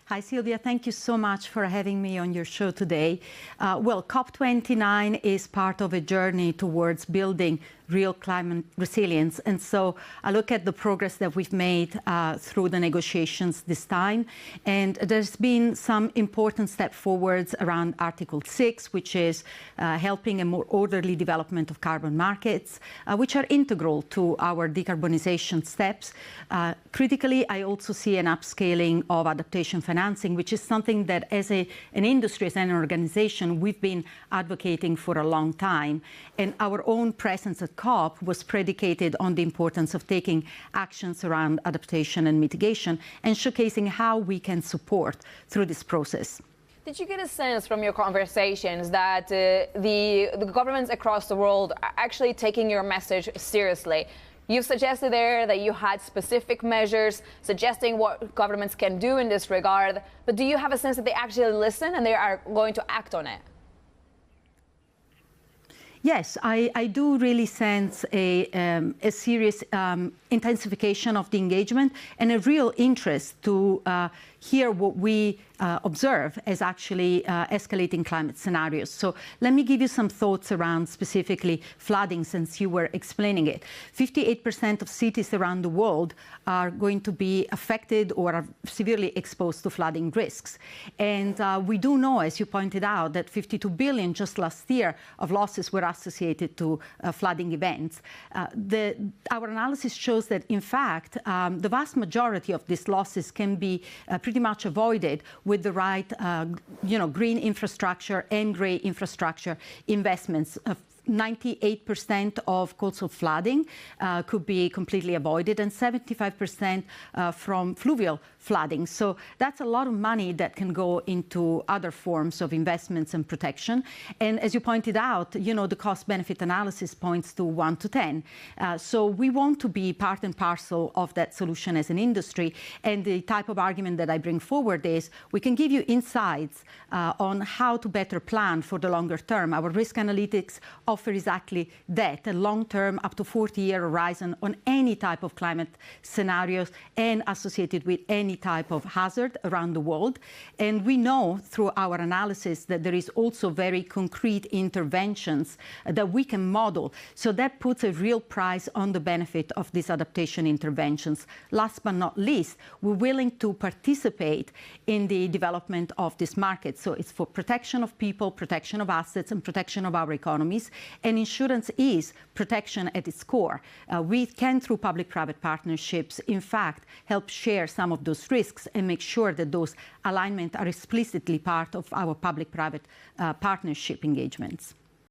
Hi, Silvia. Thank you so much for having me on your show today. Well, COP29 is part of a journey towards building real climate resilience. And so I look at the progress that we've made through the negotiations this time. And there's been some important step forwards around Article 6, which is helping a more orderly development of carbon markets, which are integral to our decarbonization steps. Critically, I also see an upscaling of adaptation financing, which is something that as an industry, as an organization, we've been advocating for a long time. And our own presence at COP was predicated on the importance of taking actions around adaptation and mitigation and showcasing how we can support through this process. Did you get a sense from your conversations that the governments across the world are actually taking your message seriously? You've suggested there that you had specific measures suggesting what governments can do in this regard, but do you have a sense that they actually listen and they are going to act on it? Yes, I do really sense a serious intensification of the engagement and a real interest to hear what we observe as actually escalating climate scenarios. So let me give you some thoughts around specifically flooding, since you were explaining it. 58% of cities around the world are going to be affected or are severely exposed to flooding risks. And we do know, as you pointed out, that 52 billion just last year of losses were associated to flooding events. Our analysis shows that, in fact, the vast majority of these losses can be pretty much avoided with the right, green infrastructure and grey infrastructure investments. 98% of coastal flooding could be completely avoided, and 75% from fluvial flooding. So that's a lot of money that can go into other forms of investments and protection. And as you pointed out, the cost-benefit analysis points to 1 to 10. So we want to be part and parcel of that solution as an industry. And the type of argument that I bring forward is we can give you insights on how to better plan for the longer term. Our risk analytics offer exactly that, a long-term, up to 40-year horizon on any type of climate scenarios and associated with any type of hazard around the world. And we know through our analysis that there is also very concrete interventions that we can model. So that puts a real price on the benefit of these adaptation interventions. Last but not least, we're willing to participate in the development of this market. So it's for protection of people, protection of assets, and protection of our economies. And insurance is protection at its core. We can, through public-private partnerships, in fact, help share some of those risks and make sure that those alignments are explicitly part of our public-private partnership engagements.